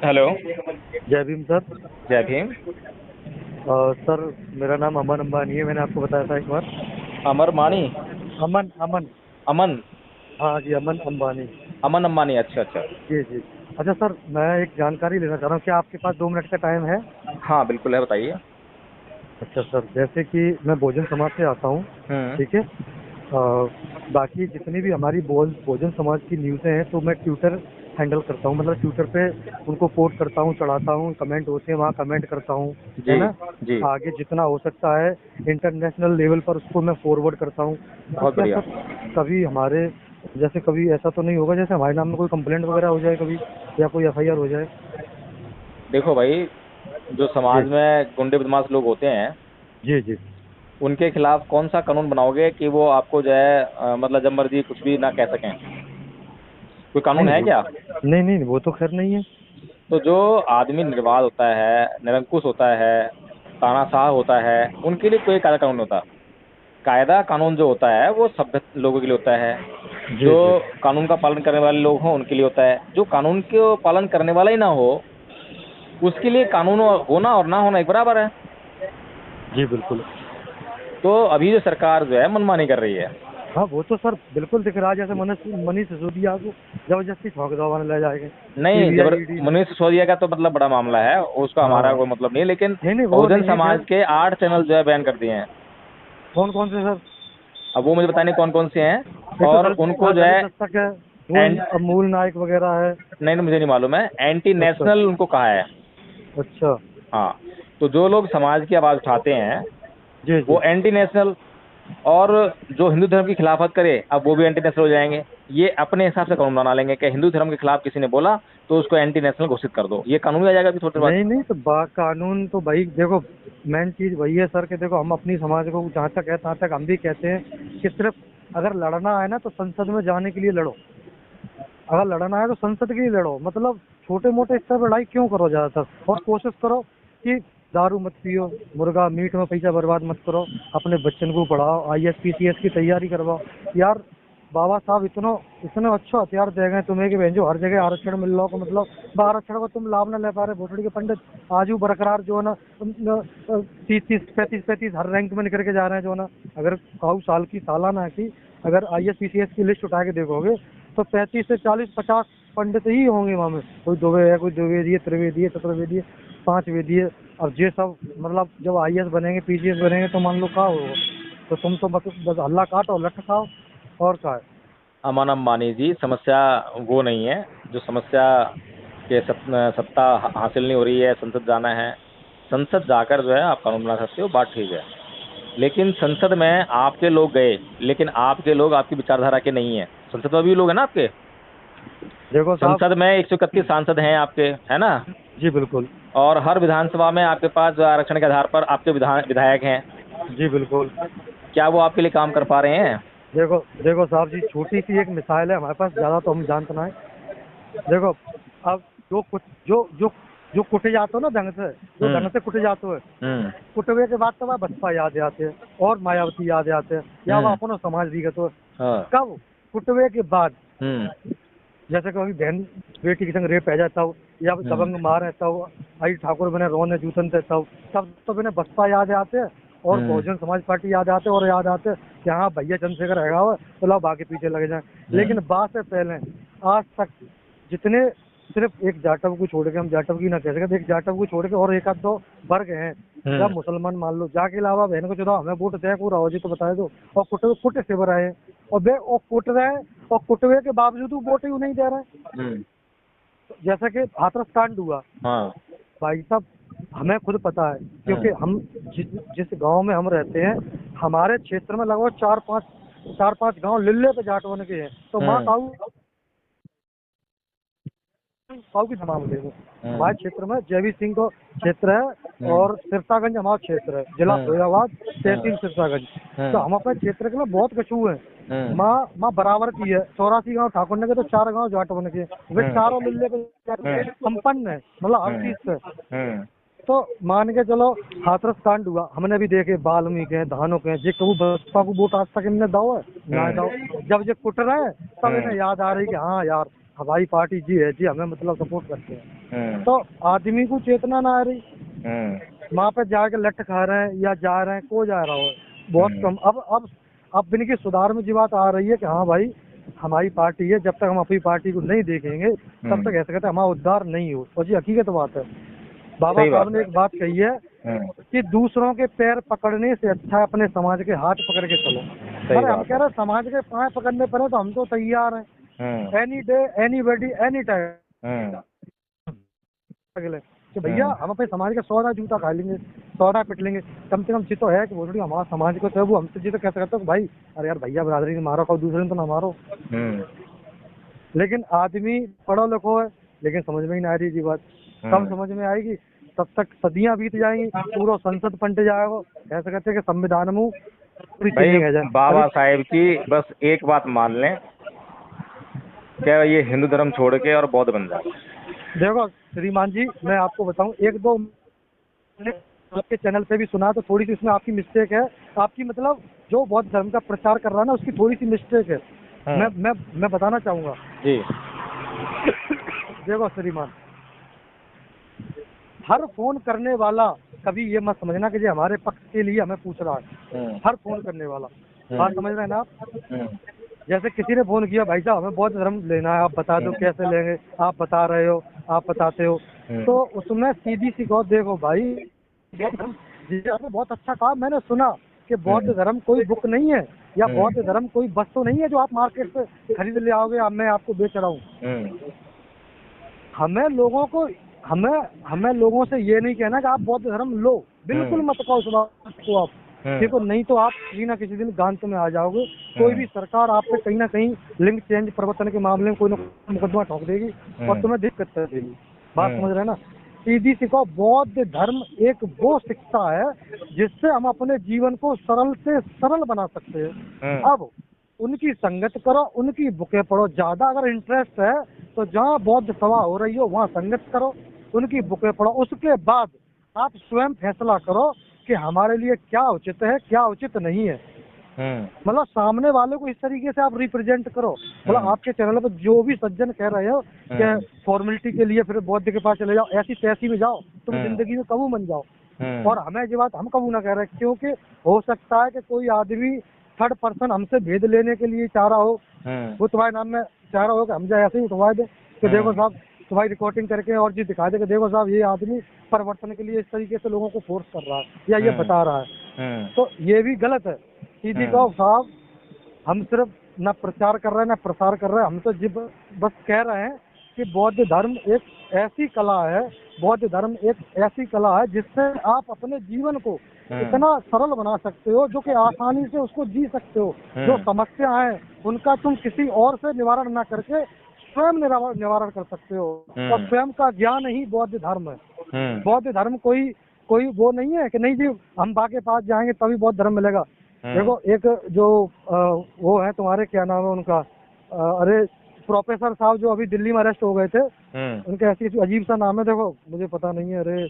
Hello. जय Bhim sir. जय Bhim. Sir, मेरा नाम अमन अंबानी है। मैंने आपको बताया था एक बार। अमर मानी। अमन अमन। अमन। हाँ जी, अमन अंबानी। अमन अंबानी, अच्छा अच्छा। जी जी। अच्छा सर, मैं एक जानकारी लेना चाह रहा हूँ। क्या आपके पास 2 मिनट का टाइम है? हाँ बिल्कुल है, बताइए। अच्छा सर, जैसे कि मैं बहुजन समाज से आता हूँ। हम्म। ठीक है। बाकी जितनी भी हमारी बहुजन समाज की न्यूज़ें हैं तो मैं ट्विटर हैंडल करता हूँ। मतलब ट्विटर पे उनको पोस्ट करता हूँ, चढ़ाता हूँ, कमेंट होते हैं वहाँ कमेंट करता हूँ। है जी। ना? जी। आगे जितना हो सकता है इंटरनेशनल लेवल पर उसको मैं फॉरवर्ड करता हूँ। तो बहुत क्या बढ़िया। सर, कभी हमारे जैसे कभी ऐसा तो नहीं होगा जैसे हमारे नाम में कोई कंप्लेंट वगैरह हो जाए कभी, या कोई एफआईआर हो जाए? देखो भाई, जो जी समाज में गुंडे बदमाश लोग होते हैं जी जी। उनके खिलाफ कौन सा कानून बनाओगे कि वो आपको जो है मतलब जब मर्जी कुछ भी ना कह सकें? कोई नहीं कानून नहीं है वो क्या? नहीं नहीं वो तो खैर नहीं है। तो जो आदमी निर्वाध होता है, निरंकुश होता है, तानाशाह होता है, उनके लिए कोई कायदा कानून नहीं होता। कायदा कानून जो होता है वो सभ्य लोगों के लिए होता है। जी जो जी कानून का पालन करने वाले लोग हों उनके लिए होता है। जो कानून के पालन करने वाला ही ना हो उसके लिए कानून होना और ना होना एक बराबर है। जी बिल्कुल। तो अभी जो सरकार जो है मनमानी कर रही है। हाँ वो तो सर बिल्कुल दिख रहा है। जैसे मनीष मनीष सिसोदिया को जबरदस्ती ठोक दबाने ले जाएंगे। नहीं, सीबीआई जबर ईडी ने। मनीष सिसोदिया का तो मतलब बड़ा मामला है, उसका हमारा हाँ। कोई मतलब नहीं है, लेकिन नहीं नहीं वो बहुजन नहीं है खैर। समाज के 8 चैनल जो है बैन कर दिए हैं। कौन कौन से सर? अब वो मुझे बताने कौन कौन से हैं। एक तो और दलित, उनको जो दलित है दस्तक है। वो एंड अमूल नायक वगैरह है। नहीं, मुझे नहीं मालूम है, एंटी अच्छा नेशनल उनको कहा है। अच्छा। हाँ। तो जो लोग समाज की आवाज़ उठाते हैं जी जी। वो एंटी नेशनल, और जो हिंदू धर्म की खिलाफत करे अब वो भी एंटी नेशनल हो जाएंगे। ये अपने हिसाब से कानून बना लेंगे कि हिंदू धर्म के खिलाफ किसी ने बोला तो उसको एंटी नेशनल घोषित कर दो। ये कानून भी आ जाएगा अभी थोड़ी देर बाद। नहीं नहीं तो कानून तो भाई देखो, मेन चीज वही है सर कि देखो हम अपनी समाज को जहाँ तक है तहाँ तक हम भी कहते हैं कि सिर्फ अगर लड़ना है ना तो संसद में जाने के लिए लड़ो। अगर लड़ना है तो संसद के लिए लड़ो। मतलब छोटे मोटे स्तर पर लड़ाई क्यों करो ज्यादातर, और कोशिश करो कि दारू मत पियो, मुर्गा मीट में पैसा बर्बाद मत करो, अपने बच्चन को पढ़ाओ, आईएएस पीसीएस की तैयारी करवाओ। यार बाबा साहब इतना इतना अच्छा हथियार दे गए तुम्हें कि जो हर जगह आरक्षण मिल रहा हो, मतलब आरक्षण को तुम लाभ न ले पा रहे। भोसड़ी के पंडित आज भी बरकरार जो है ना 30 30 35 35 हर रैंक में निकल के जा रहे हैं जो है ना। अगर आओ साल की सालाना की अगर आईएएस पीसीएस की लिस्ट उठा के देखोगे तो 35 से 40 50 पंडित ही होंगे वहाँ में। कोई दुबे है, कोई द्विवेदी, त्रिवेदी, चतुर्वेदी, 5 वेदी। अब ये सब मतलब जब आईएएस बनेंगे पीसीएस बनेंगे तो मान लो क्या होगा? तो तुम तो बस हल्ला काटो लठ खाओ और क्या है। अमन अंबानी जी, समस्या वो नहीं है जो समस्या के सत्ता हासिल नहीं हो रही है, संसद जाना है। संसद जाकर जो है आप कानून बना सकते हो, बात ठीक है। लेकिन संसद में आपके लोग गए, लेकिन आपके लोग आपकी विचारधारा के नहीं है। संसद में भी लोग हैं ना आपके। देखो साहब। संसद में 131 सांसद हैं आपके, है ना? जी बिल्कुल। और हर विधानसभा में आपके पास जो आरक्षण के आधार पर आपके विधायक हैं। जी बिल्कुल। क्या वो आपके लिए काम कर पा रहे हैं? देखो देखो साहब जी, छोटी सी एक मिसाल है हमारे पास, ज़्यादा तो हम जानते ना है। देखो, अब जो कुछ जो जो कुटे जाते हो ना ढंग से, जो हम्म। ढंग से कुटे जाते हो, हम्म। कुटवे के बाद तो वह बसपा याद आते हैं और मायावती याद आते हैं, या वह हम्म। अपनो समाज दिखत हो। हाँ। कब? कुटवे के बाद। हम्म। जैसे कभी बहन बेटी के संग रेप है जाता हो, या हम्म। दबंग मार रहता हो, आई ठाकुर बने रोने जूतन देता हो, तब तो मैंने बसपा याद आते हैं और हम्म। बहुजन समाज पार्टी याद आते हैं, और याद आते हैं कि हाँ भैया चंद्रशेखर हैगा हुआ तो लाओ बाकी पीछे लगे जाए। हम्म। लेकिन बात से पहले आज तक जितने, सिर्फ एक जाटव को छोड़ के, हम जाटव की ना कह सकते, एक जाटव को छोड़ के और एक आध दो वर्ग हैं या हम्म। मुसलमान मान लो, जाके अलावा बहन को चुनाव हमें वोट दे को राव जी तो बता दो, और कुट से रहे हैं और कुट रहे हैं, और कुटवे के बावजूद वो वोट ही नहीं दे रहे हैं। हम्म। जैसा कि हाथरस कांड हुआ, हाँ। भाई साहब हमें खुद पता है क्योंकि हम्म। हम जिस गांव में हम रहते हैं, हमारे क्षेत्र में लगभग चार पांच गांव लिल्ले पे जाट बन के हैं। तो माँ हम्म। काऊ काऊ की तमाम देखो, हम्म। हमारे क्षेत्र में जयवीर सिंह का क्षेत्र है हम्म। और सिरसागंज हमारा क्षेत्र है, जिला हम्म। फिरोजाबाद, हम्म। तहसील सिरसागंज। तो हम्म। हम अपने क्षेत्र के में बहुत कछू हैं। हम्म। माँ बराबर की है, 84 गांव ठाकुर ने के तो 4 गांव जाट बन के, वे हम्म। चारों लिल्ले पे संपन्न है, मतलब हर हम्म। चीज से। हम्म। तो मान के चलो हाथरस कांड हुआ, हमने भी देखे वाल्मीकि हैं, धानों के हैं, जे कहूँ बसपा को वोट आज तक इनने दाओ है ना दाओ। जब ये कुट रहे हैं तब हम्म। इन्हें याद आ रही कि हाँ यार हमारी पार्टी जी है जी, हमें मतलब सपोर्ट करते हैं। तो आदमी को चेतना ना आ रही, वहाँ पे जाके लठ खा रहे हैं या जा रहे हैं, को जा रहा हो बहुत कम। अब इनकी सुधार में जी बात आ रही है कि हाँ भाई हमारी पार्टी है, जब तक हम अपनी पार्टी को नहीं देखेंगे तब तक ऐसे कहते हमारा उद्धार नहीं हो। और जी हकीकत बात है, बाबा साहब ने एक बात कही है कि दूसरों के पैर पकड़ने से अच्छा है अपने समाज के हाथ पकड़ के चलो। अरे हम कह रहे हैं समाज के पाँव पकड़ने पड़े तो हम तो तैयार हैं, any day anybody any time कि भैया हम अपने समाज का 100 जूता खा लेंगे, 100 पिट लेंगे, कम से कम तो है कि वो थोड़ी हमारा समाज को तो वो हमसे जी तो कैसे करते हो भाई अरे यार भैया बरादरी ने मारो कहो, दूसरे ने तो ना मारो। लेकिन आदमी पढ़ो लिखो है लेकिन समझ में ही नहीं आ रही जी बात। कब समझ में आएगी, तब तक सदियां बीत जाएंगी, पूरा संसद पलट जाएगा। ऐसा कहते हैं कि संविधान में बाबा साहेब की बस एक बात मान लें, क्या ये हिंदू धर्म छोड़ के और बौद्ध बन जाए। देखो श्रीमान जी मैं आपको बताऊं, एक दो आपके चैनल पे भी सुना तो थोड़ी सी इसमें आपकी मिस्टेक है। आपकी मतलब जो बौद्ध धर्म का प्रचार कर रहा है ना उसकी थोड़ी सी मिस्टेक है। मैं बताना चाहूंगा जी। देखो श्रीमान, हर फोन करने वाला कभी ये मत समझना कि ये हमारे पक्ष के लिए हमें पूछ रहा है। हर फोन करने वाला, बात समझ रहे हैं ना आप। जैसे किसी ने फोन किया भाई साहब हमें बौद्ध धर्म लेना है, आप बता दो कैसे लेंगे, आप बता रहे हो, आप बताते हो, तो उसमें सीधी सी बात देखो भाई, आपने बहुत अच्छा कहा, मैंने सुना कि बौद्ध धर्म कोई बुक नहीं है या बौद्ध धर्म कोई वस्तु नहीं है जो आप मार्केट से खरीद ले आओगे, मैं आपको बेच रहा हूँ। हमें लोगों से ये नहीं कहना कि आप बौद्ध धर्म लो, बिल्कुल मत कहो उस बात को आप, देखो नहीं तो आप किसी ना किसी दिन गांत में आ जाओगे। कोई भी सरकार आप पे कहीं ना कहीं लिंग चेंज परिवर्तन के मामले में कोई ना कोई मुकदमा ठोक देगी और तुम्हें दिक्कत कर देगी। बात समझ रहे हैं ना। सीधी सी कहो, बौद्ध धर्म एक वो शिक्षा है जिससे हम अपने जीवन को सरल से सरल बना सकते हैं। अब उनकी संगत करो, उनकी बुकें पढ़ो, ज्यादा अगर इंटरेस्ट है तो जहाँ बौद्ध सभा हो रही हो वहाँ संगत करो, उनकी बुकें पढ़ो, उसके बाद आप स्वयं फैसला करो कि हमारे लिए क्या उचित है क्या उचित नहीं है। मतलब सामने वाले को इस तरीके से आप रिप्रेजेंट करो। मतलब आपके चैनल पर जो भी सज्जन कह रहे हो कि फॉर्मेलिटी के लिए फिर बौद्ध के पास चले जाओ, ऐसी तैसी में जाओ, तुम जिंदगी में कबू बन जाओ। और हमें ये बात हम कबू ना कह रहे, क्योंकि हो सकता है कि कोई आदमी थर्ड पर्सन हमसे भेद लेने के लिए चाह रहा हो, वो तुम्हारे नाम में चाह रहा हो कि हम जाए ऐसे ही उठवा दे कि देखो साहब तुम्हारी रिकॉर्डिंग करके और जी दिखा दे कि देखो साहब ये आदमी परिवर्तन के लिए इस तरीके से लोगों को फोर्स कर रहा है या ये बता रहा है, तो ये भी गलत है। सीधी कहो साहब हम सिर्फ न प्रचार कर रहे हैं न प्रसार कर रहे हैं, हम तो बस कह रहे हैं कि बौद्ध धर्म एक ऐसी कला है, बौद्ध धर्म एक ऐसी कला है जिससे आप अपने जीवन को इतना सरल बना सकते हो जो कि आसानी से उसको जी सकते हो। जो समस्या है उनका तुम किसी और से निवारण ना करके स्वयं निवारण कर सकते हो, और स्वयं का ज्ञान ही बौद्ध धर्म है। बौद्ध धर्म कोई वो नहीं है कि नहीं जी हम बा के पास जाएंगे तभी बौद्ध धर्म मिलेगा। देखो एक जो वो है तुम्हारे क्या नाम है उनका, अरे प्रोफेसर साहब जो अभी दिल्ली में अरेस्ट हो गए थे, उनका ऐसी अजीब सा नाम है, देखो मुझे पता नहीं है। अरे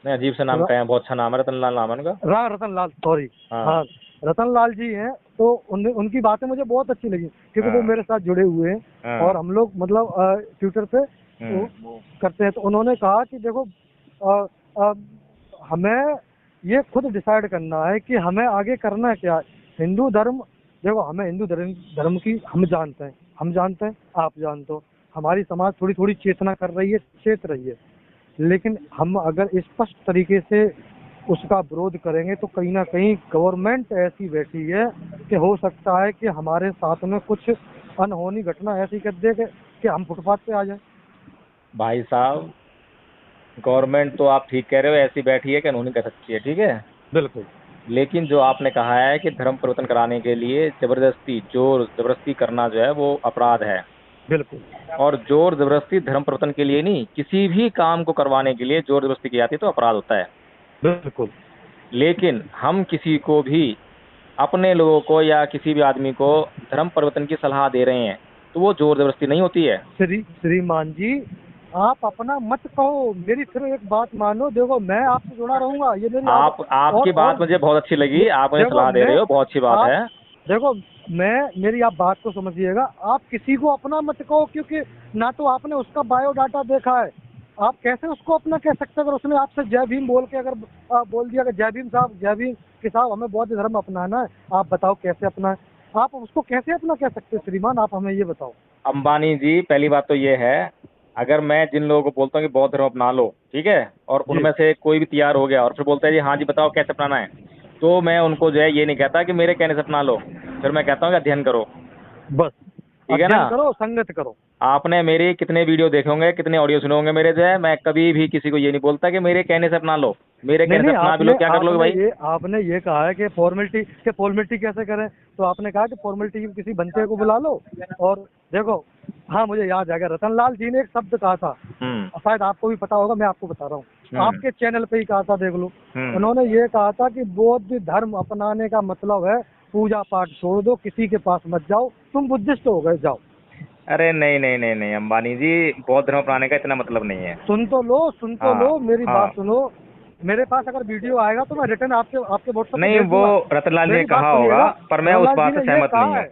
नहीं अजीब सा नाम है, बहुत अच्छा नाम है, रतनलाल नाम है उनका। रतनलाल, सॉरी, हाँ रतनलाल जी हैं। तो उनकी बातें मुझे बहुत अच्छी लगी क्योंकि वो मेरे साथ जुड़े हुए हैं और हम लोग मतलब ट्विटर पे करते हैं। तो उन्होंने कहा कि देखो हमें ये खुद डिसाइड करना है कि हमें आगे करना क्या है। हिंदू धर्म, देखो हमें हिंदू धर्म की हम जानते हैं, आप जानते हो, हमारी समाज थोड़ी थोड़ी चेतना कर रही है, चेत रही है, लेकिन हम अगर स्पष्ट तरीके से उसका विरोध करेंगे तो कहीं ना कहीं गवर्नमेंट ऐसी बैठी है कि हो सकता है कि हमारे साथ में कुछ अनहोनी घटना ऐसी कर दे कि हम फुटपाथ पे आ जाए। भाई साहब गवर्नमेंट तो आप ठीक कह रहे हो, ऐसी बैठी है कि अनहोनी कर सकती है, ठीक है बिल्कुल, लेकिन जो आपने कहा है कि धर्म परिवर्तन कराने के लिए जबरदस्ती करना जो है वो अपराध है। बिल्कुल, और जोर जबरदस्ती धर्म परिवर्तन के लिए नहीं, किसी भी काम को करवाने के लिए जोर जबरदस्ती की जाती है तो अपराध होता है। बिल्कुल, लेकिन हम किसी को भी, अपने लोगों को या किसी भी आदमी को धर्म परिवर्तन की सलाह दे रहे हैं तो वो जोर जबरदस्ती नहीं होती है। श्रीमान जी आप अपना मत कहो, मेरी सिर्फ एक बात मानो, देखो मैं आपसे जुड़ा रहूंगा, ये मेरी आपकी बात मुझे बहुत अच्छी लगी, आप मुझे सलाह दे रहे हो, बहुत अच्छी बात है। देखो मेरी आप बात को समझिएगा, आप किसी को अपना मत कहो क्योंकि ना तो आपने उसका बायोडाटा देखा है, आप कैसे उसको अपना कह सकते हैं? अगर उसने आपसे जय भीम बोल के अगर बोल दिया कि जय भीम साहब, जय भीम कि साहब हमें बौद्ध धर्म अपनाना है, आप बताओ कैसे अपना, आप उसको कैसे अपना कह सकते हैं श्रीमान? आप हमें ये बताओ। अंबानी जी, पहली बात तो ये है, अगर मैं जिन लोगों को बोलता हूँ कि बौद्ध धर्म अपना लो, ठीक है, और जी उनमें से कोई भी तैयार हो गया और फिर बोलता है जी हाँ जी बताओ कैसे अपनाना है, तो मैं उनको जो है ये नहीं कहता कि मेरे कहने से अपना लो, फिर मैं कहता हूँ कि अध्ययन करो। बस, ठीक है ना? अध्ययन करो, संगत करो। आपने मेरे कितने वीडियो देखे होंगे, कितने ऑडियो सुने होंगे मेरे, जो है मैं कभी भी किसी को ये नहीं बोलता कि मेरे कहने से अपना लो, मेरे नहीं कहने से नहीं, अपना भी आपने लो, क्या कर लोगे भाई? आपने ये कहा है कि फॉर्मेलिटी कैसे करें, तो आपने कहा कि फॉर्मेलिटी किसी बनते को बुला लो। और देखो, हाँ मुझे याद आ गया, रतनलाल जी ने एक शब्द कहा था, हम्म। शायद आपको भी पता होगा, मैं आपको बता रहा हूँ, आपके चैनल पे ही कहा था, देख लो। हम्म। उन्होंने ये कहा था कि बौद्ध धर्म अपनाने का मतलब है पूजा पाठ छोड़ दो, किसी के पास मत जाओ, तुम बुद्धिस्ट हो गए, जाओ। अरे नहीं नहीं नहीं नहीं अंबानी जी, बौद्ध धर्म अपनाने का इतना मतलब नहीं है। सुन तो लो, सुन तो हाँ लो, मेरी हाँ। बात सुनो। मेरे पास अगर वीडियो आएगा तो मैं रिटर्न आपके आपके व्हाट्सएप पे नहीं, भेज वो दूंगा। रतनलाल जी ने मेरी बात कहा होगा, सुनिएगा, पर मैं उस रतनलाल जी बात से ने ये सहमत नहीं कहा हूँ। है,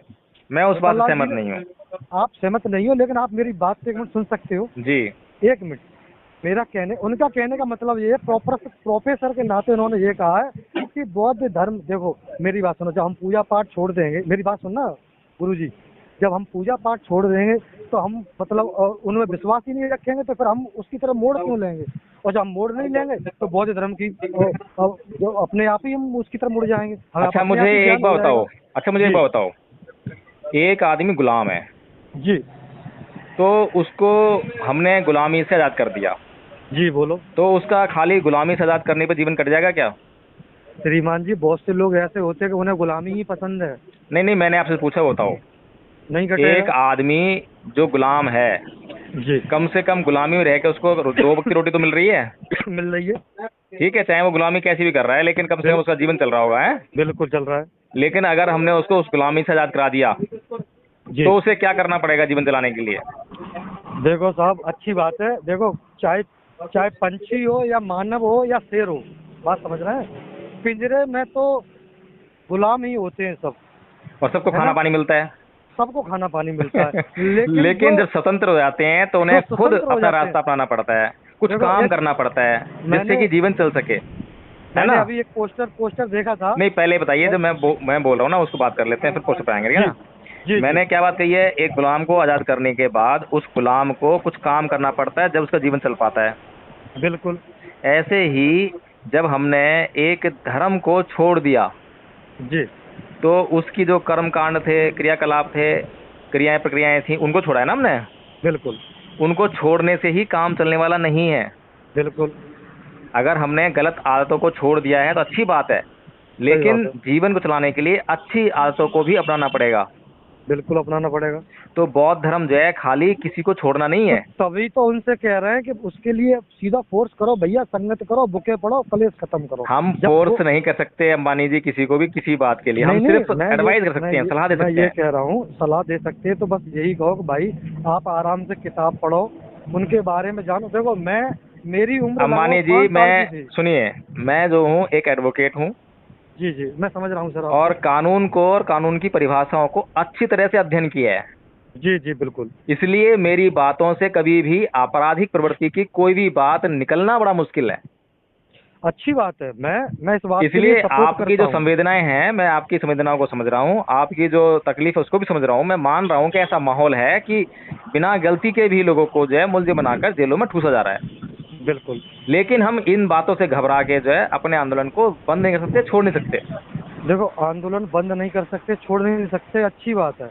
मैं उस बात से रतनलाल जी सहमत ने, नहीं हूँ। आप सहमत नहीं हो, लेकिन आप मेरी बात पे एक मिनट सुन सकते हो। जी। एक मिनट, उनका कहने का मतलब ये है, प्रोफेसर के नाते उन्होंने ये कहा है कि बौद्ध धर्म, देखो मेरी बात सुनो, जब हम पूजा पाठ छोड़ देंगे, मेरी बात सुनना गुरुजी, जब हम पूजा पाठ छोड़ देंगे तो हम मतलब उनमें विश्वास ही नहीं रखेंगे, तो फिर हम उसकी तरफ मोड़ क्यों लेंगे? और जब हम मोड़ नहीं लेंगे तो बौद्ध धर्म की जो अपने आप ही हम उसकी तरफ मुड़ जाएंगे, हमें अच्छा अपने मुझे आप ही एक ज्ञान हो बात जाएगा। बताओ, अच्छा मुझे एक जी बात बताओ, एक आदमी गुलाम है, जी तो उसको हमने गुलामी से आज़ाद कर दिया, जी, बोलो। तो उसका खाली गुलामी से आज़ाद करने पे जीवन कट जाएगा क्या? श्रीमान जी, बहुत से लोग ऐसे होते हैं कि उन्हें गुलामी ही पसंद है। नहीं नहीं, मैंने आपसे पूछा, बताओ। नहीं एक कटेगा। आदमी जो गुलाम है, जी कम से कम गुलामी में रह के उसको 2 वक्त की रोटी तो मिल रही है। मिल रही है। ठीक है, चाहे वो गुलामी कैसी भी कर रहा है, लेकिन कम से कम उसका जीवन चल रहा होगा, है। बिल्कुल चल रहा है। लेकिन अगर हमने उसको उस गुलामी से आज़ाद करा दिया, जी तो उसे क्या करना पड़ेगा जीवन चलाने के लिए? देखो साहब, अच्छी बात है, देखो चाहे चाहे पंछी हो या मानव हो या शेर हो, बात समझ रहे हैं, पिंजरे में तो गुलाम ही होते हैं सब, और सबको है खाना ना? पानी मिलता है। सबको खाना पानी मिलता है, लेकिन लेकिन जब स्वतंत्र हो जाते हैं तो जो उन्हें खुद स्वतंत्र हो अपना जाते हैं, रास्ता अपनाना पड़ता है, कुछ देखो काम एक, करना पड़ता है, जिससे मैंने कि जीवन चल सके, है मैंने ना? अभी एक पोस्टर देखा था। नहीं, पहले बताइए, जो मैं बोल रहा हूँ ना उसको बात कर लेते हैं, फिर पोस्ट पे आएंगे, ठीक है जी ना? जी जी, मैंने क्या बात कही है, एक गुलाम को आज़ाद करने के बाद उस गुलाम को कुछ काम करना पड़ता है, जब उसका जीवन चल पाता है। बिल्कुल। ऐसे ही जब हमने एक धर्म को छोड़ दिया, जी तो उसकी जो कर्म कांड थे, क्रियाकलाप थे, क्रियाएं प्रक्रियाएं थी, उनको छोड़ा है ना हमने। बिल्कुल उनको छोड़ने से ही काम चलने वाला नहीं है। बिल्कुल, अगर हमने गलत आदतों को छोड़ दिया है तो अच्छी बात है, सही लेकिन बात है, जीवन को चलाने के लिए अच्छी आदतों को भी अपनाना पड़ेगा। बिल्कुल अपनाना पड़ेगा। तो बौद्ध धर्म जो है खाली किसी को छोड़ना नहीं तो है। तभी तो उनसे कह रहे हैं कि उसके लिए सीधा फोर्स करो भैया, संगत करो, बुके पढ़ो, कलेश खत्म करो। हम जब वो, फोर्स नहीं कर सकते अंबानी जी किसी को भी किसी बात के लिए, हम नहीं नहीं, सिर्फ एडवाइस कर सकते हैं, सलाह दे मैं सकते ये हैं। कह रहा हूँ, सलाह दे सकते हैं, तो बस यही कहो कि भाई आप आराम से किताब पढ़ो, उनके बारे में जानो। देखो मेरी उम्र लगभग अंबानी जी, 5 साल की मैं थी। सुनिए, मैं जो हूँ एक एडवोकेट हूँ, जी जी, मैं समझ रहा हूँ सर और आपको। कानून को और कानून की परिभाषाओं को अच्छी तरह से अध्ययन किया है। जी जी बिल्कुल। इसलिए मेरी बातों से कभी भी आपराधिक प्रवृत्ति की कोई भी बात निकलना बड़ा मुश्किल है। अच्छी बात है, मैं इस बात के लिए इसलिए सपोर्ट आपकी करता जो हूँ। संवेदनाएं हैं, मैं आपकी संवेदनाओं को समझ रहा हूँ, आपकी जो तकलीफ है उसको भी समझ रहा हूँ। मैं मान रहा हूँ कि ऐसा माहौल है कि बिना गलती के भी लोगों को जो है मुलजिम बनाकर जेलों में ठूसा जा रहा है। बिल्कुल। लेकिन हम इन बातों से घबरा के जो है अपने आंदोलन को बंद नहीं कर सकते, छोड़ नहीं सकते। देखो, आंदोलन बंद नहीं कर सकते, छोड़ नहीं सकते, अच्छी बात है,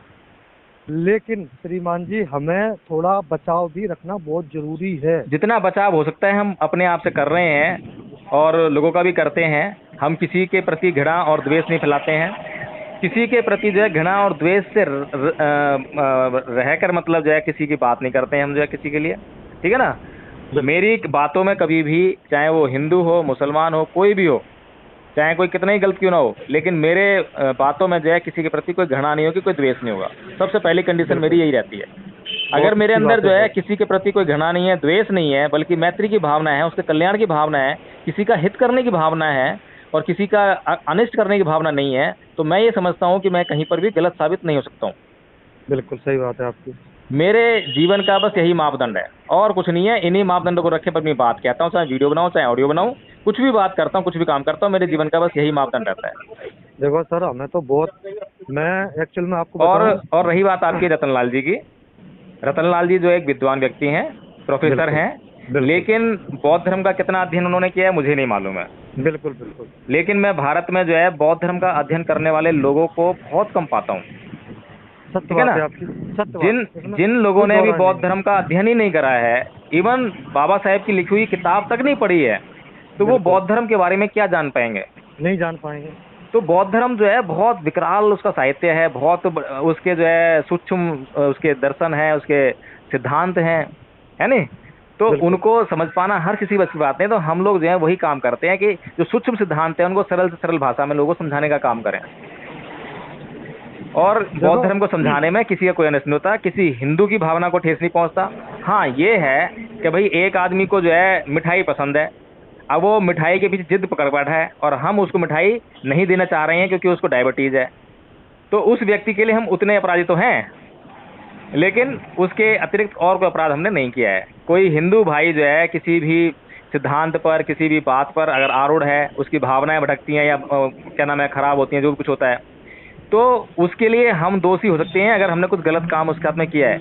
लेकिन श्रीमान जी हमें थोड़ा बचाव भी रखना बहुत जरूरी है। जितना बचाव हो सकता है हम अपने आप से कर रहे हैं, और लोगों का भी करते हैं। हम किसी के प्रति घृणा और द्वेष नहीं फैलाते हैं। किसी के प्रति जो है घृणा और द्वेष से रहकर मतलब जो है किसी की बात नहीं करते हैं हम, जो है किसी के लिए, ठीक है ना। मेरी बातों में कभी भी, चाहे वो हिंदू हो, मुसलमान हो, कोई भी हो, चाहे कोई कितना ही गलत क्यों ना हो, लेकिन मेरे बातों में जो है किसी के प्रति कोई घृणा नहीं होगी, कोई द्वेष नहीं होगा। सबसे पहली कंडीशन बिल्कुल, मेरी यही रहती है। अगर बहुत मेरे अच्छी अंदर बात है जो है सर। किसी के प्रति कोई घृणा नहीं है, द्वेष नहीं है, बल्कि मैत्री की भावना है, उसके कल्याण की भावना है, किसी का हित करने की भावना है, और किसी का अनिष्ट करने की भावना नहीं है, तो मैं ये समझता हूँ कि मैं कहीं पर भी गलत साबित नहीं हो सकता हूँ। बिल्कुल सही बात है आपकी। मेरे जीवन का बस यही मापदंड है और कुछ नहीं है। इन्हीं मापदंडों को रखे पर अपनी बात कहता हूँ, चाहे वीडियो बनाऊँ चाहे ऑडियो बनाऊँ, कुछ भी बात करता हूँ, कुछ भी काम करता हूँ, मेरे जीवन का बस यही मापदंड रहता है। देखो सर, हमें तो बहुत, मैं एक्चुअल में आपको और बताऊं। और रही बात आपकी रतनलाल जी की, रतनलाल जी जो एक विद्वान व्यक्ति हैं, प्रोफेसर बिल्कुल हैं, बिल्कुल लेकिन बौद्ध धर्म का कितना अध्ययन उन्होंने किया है मुझे नहीं मालूम है। बिल्कुल बिल्कुल। लेकिन मैं भारत में जो है बौद्ध धर्म का अध्ययन करने वाले लोगों को बहुत कम पाता हूँ। सत्य ठीक है बात ना? है आपकी, सत्य बात जिन है, इसमें जिन लोगों कोई ने दो भी राय बौद्ध नहीं धर्म है। का अध्ययन ही नहीं करा है, इवन बाबा साहेब की लिखी हुई किताब तक नहीं पढ़ी है, तो वो बिल्कुल बौद्ध धर्म के बारे में क्या जान पाएंगे? नहीं जान पाएंगे। तो बौद्ध धर्म जो है बहुत विकराल उसका साहित्य है, बहुत उसके जो है सूक्ष्म उसके दर्शन है, उसके सिद्धांत हैं, है नहीं? तो बिल्कुल उनको समझ पाना हर किसी बस की बात नहीं। तो हम लोग जो है वही काम करते हैं कि जो सूक्ष्म सिद्धांत है उनको सरल से सरल भाषा में लोगों को समझाने का काम करें। और बौद्ध देखो। धर्म को समझाने में किसी का कोई अनस नहीं होता, किसी हिंदू की भावना को ठेस नहीं पहुंचता। हाँ ये है कि भाई एक आदमी को जो है मिठाई पसंद है, अब वो मिठाई के पीछे जिद पकड़ बैठा है और हम उसको मिठाई नहीं देना चाह रहे हैं क्योंकि उसको डायबिटीज है, तो उस व्यक्ति के लिए हम उतने अपराधी तो हैं, लेकिन उसके अतिरिक्त और कोई अपराध हमने नहीं किया है। कोई हिंदू भाई जो है किसी भी सिद्धांत पर, किसी भी बात पर अगर आरूढ़ है, उसकी भावनाएं भटकती हैं या क्या नाम है खराब होती हैं, जो भी कुछ होता है, तो उसके लिए हम दोषी हो सकते हैं अगर हमने कुछ गलत काम उसके साथ में किया है।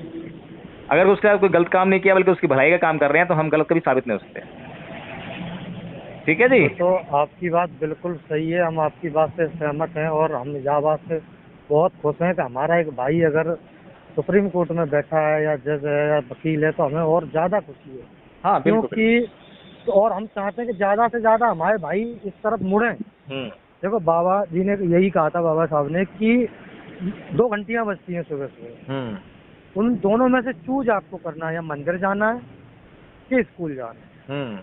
अगर उसका कोई गलत काम नहीं किया बल्कि उसकी भलाई का काम कर रहे हैं तो हम गलत कभी साबित नहीं हो सकते। ठीक है जी? वो तो आपकी बात बिल्कुल सही है, हम आपकी बात से सहमत हैं और हम इस बात से बहुत खुश हैं कि हमारा एक भाई अगर सुप्रीम कोर्ट में बैठा है या जज है या वकील है तो हमें और ज़्यादा खुशी है। हाँ बिल्कुल बिल्कुल। क्योंकि तो और हम चाहते हैं कि ज़्यादा से ज़्यादा हमारे भाई इस तरफ मुड़ें। हम्म देखो बाबा जी ने यही कहा था, बाबा साहब ने, कि 2 घंटियाँ बजती हैं सुबह सुबह, हम्म उन दोनों में से चूज आपको करना है, या मंदिर जाना है कि स्कूल जाना है। हम्म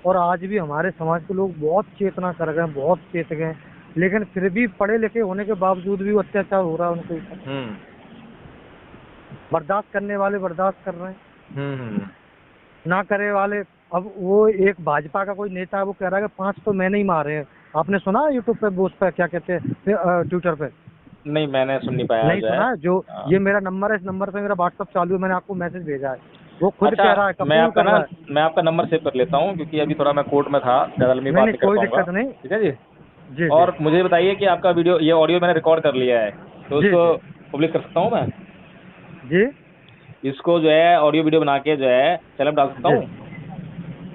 और आज भी हमारे समाज के लोग बहुत चेतना कर गए हैं, बहुत चेत गए हैं, लेकिन फिर भी पढ़े लिखे होने के बावजूद भी वो अत्याचार हो रहा है उनके ऊपर। हम्म बर्दाश्त करने वाले बर्दाश्त कर रहे हैं, हम्म ना करे वाले। अब वो एक भाजपा का कोई नेता है, वो कह रहा है कि 5 तो मैंने ही मारे हैं। आपने सुना यूट्यूब पे, वो उस पे क्या कहते हैं, ट्विटर पे? नहीं मैंने सुन नहीं पाया नहीं जो है। सुना है? जो हाँ। ये मेरा नंबर है, इस नंबर पे मेरा व्हाट्सअप चालू है, मैंने आपको मैसेज भेजा है। वो खुद अच्छा, कह रहा है, मैं कबूल आपका कर ना रहा है। मैं आपका नंबर सेव कर लेता हूँ क्योंकि अभी थोड़ा मैं कोर्ट में था, ज़्यादा लंबी नहीं बात नहीं, नहीं कर कोई पाऊंगा। दिक्कत नहीं। ठीक है जी? जी जी और मुझे बताइए कि आपका वीडियो, ये ऑडियो मैंने रिकॉर्ड कर लिया है, तो जी उसको जी पब्लिक कर सकता हूँ मैं? जी इसको जो है ऑडियो वीडियो बना के जो है चैनल डाल सकता जी। हूँ?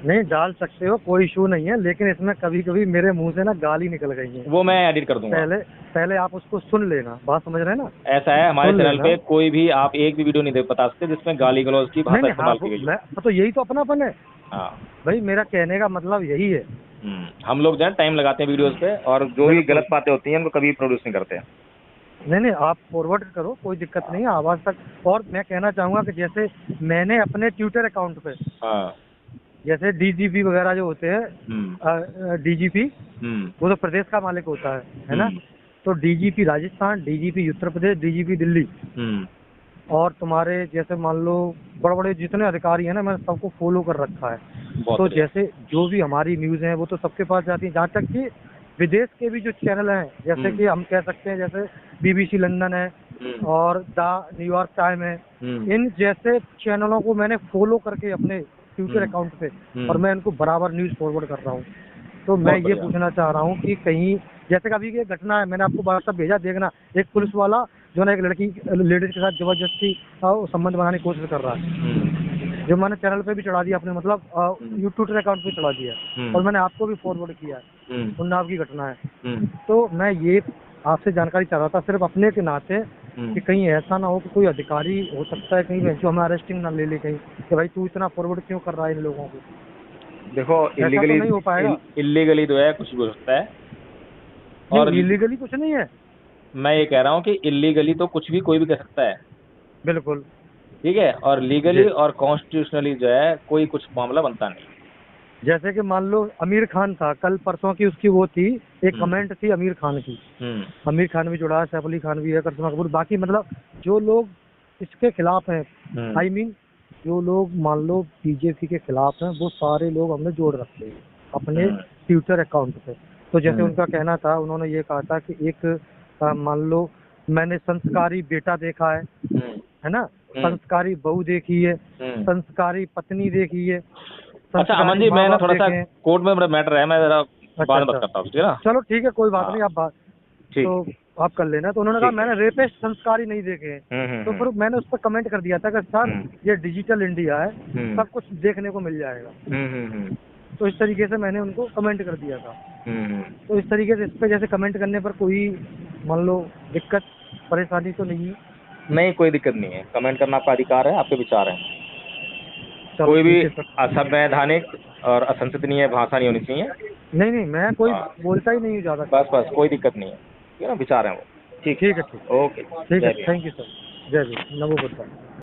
नहीं डाल सकते हो, कोई इशू नहीं है, लेकिन इसमें कभी कभी मेरे मुंह से ना गाली निकल गई है। वो मैं एडिट कर दूंगा। पहले पहले आप उसको सुन लेना, बात समझ रहे हैं ना? ऐसा है, हमारे सुन चैनल लेना। पे कोई भी आप एक भी वीडियो नहीं देख बता सकते जिसमें गाली गलौज की नहीं भाषा नहीं, हाँ इस्तेमाल की गई हो। मैं तो यही तो अपनापन है हाँ। भाई, मेरा कहने का मतलब यही है। हम लोग जो है टाइम लगाते हैं वीडियोस पे, और जो भी बिल्कुल। गलत बातें होती हैं उनको कभी प्रोड्यूस नहीं करते हैं। नहीं नहीं, आप फॉरवर्ड करो, कोई दिक्कत नहीं है, आवाज़ तक। और मैं कहना चाहूँगा कि जैसे मैंने अपने ट्विटर अकाउंट पे, हाँ। जैसे डीजीपी वगैरह जो होते हैं, हम्म डीजीपी, हम्म वो तो प्रदेश का मालिक होता है ना? हम्म तो DGP Rajasthan, DGP Uttar Pradesh, DGP Delhi, हम्म और तुम्हारे जैसे मान लो बड़े बड़े जितने अधिकारी हैं ना, मैंने सबको फॉलो कर रखा है। बहुत तो बढ़िया। जैसे जो भी हमारी न्यूज़ हैं वो तो सबके पास जाती हैं, जहाँ तक कि विदेश के भी जो चैनल हैं, जैसे कि हम कह सकते हैं जैसे बीबीसी लंदन है हम्म और द न्यूयॉर्क टाइम है, हम्म इन जैसे चैनलों को मैंने फॉलो करके अपने ट्विटर हम्म अकाउंट पे, हम्म। और मैं इनको बराबर न्यूज़ फॉरवर्ड कर रहा हूँ। तो मैं बहुत ये बढ़िया। पूछना चाह रहा हूँ कि कहीं, जैसे कि अभी की एक घटना है, मैंने आपको व्हाट्सएप भेजा, देखना। एक पुलिस वाला जो है ना, एक लड़की लेडीज के साथ जबरदस्ती संबंध बनाने की कोशिश कर रहा है, जो मैंने चैनल पे भी चढ़ा दिया अपने, मतलब यूट्यूब अकाउंट पे चढ़ा दिया है, और मैंने आपको भी फॉरवर्ड किया है। उन्नाव की घटना है। तो मैं ये आपसे जानकारी चाह रहा था सिर्फ अपने के नाते, कि कहीं ऐसा ना हो कि कोई अधिकारी हो सकता है कहीं जो हमें अरेस्टिंग ना ले ले कहीं, कि भाई तू इतना फॉरवर्ड क्यों कर रहा है इन लोगों को। देखो ऐसा तो नहीं हो पाएगा? इलीगली जो है कुछ भी हो सकता है। और नहीं, इलीगली कुछ नहीं है। मैं ये कह रहा हूँ कि इलीगली तो कुछ भी कोई भी कर सकता है। बिल्कुल। ठीक है, और लीगली जी। और कॉन्स्टिट्यूशनली जो है कोई कुछ मामला बनता नहीं। जैसे कि मान लो आमिर खान था, कल परसों की उसकी वो थी, एक कमेंट थी आमिर खान की। आमिर खान भी जुड़ा है, सैफ अली खान भी है, करिश्मा कपूर, बाकी मतलब जो लोग इसके खिलाफ हैं, आई मीन जो लोग मान लो बीजेपी के खिलाफ हैं, वो सारे लोग हमने जोड़ रखे हैं अपने ट्विटर अकाउंट पे। तो जैसे उनका कहना था, उन्होंने ये कहा था कि एक मान लो मैंने संस्कारी बेटा देखा है ना, संस्कारी बहू देखी है, संस्कारी पत्नी देखी है। अच्छा अमन जी, मैं ना थोड़ा सा कोर्ट में बड़ा मैटर है, मैं जरा बाद में बात करता हूँ, ठीक है ना? चलो ठीक है, कोई बात नहीं, आप बात ठीक। तो आप कर लेना। तो उन्होंने कहा मैंने रेपिस्ट संस्कारी नहीं देखे हैं। तो फिर मैंने उस पर कमेंट कर दिया था कि सर ये डिजिटल इंडिया है, सब कुछ देखने को मिल जाएगा। तो इस तरीके से मैंने उनको कमेंट कर दिया था। तो इस तरीके से इस पे जैसे कमेंट करने पर कोई मान लो दिक्कत परेशानी तो नहीं है? नहीं, कोई दिक्कत नहीं है, कमेंट करना आपका अधिकार है, आपके विचार हैं। चलो कोई भी ठीक है सर। असंवैधानिक और असंसदनीय भाषा नहीं होनी चाहिए। नहीं मैं कोई बोलता ही नहीं हूँ ज्यादा। बस कोई दिक्कत नहीं है, ठीक है ना, विचार है वो। ठीक है। ओके। ठीक है, थैंक यू सर। जय भीम, नमो बुद्धाय।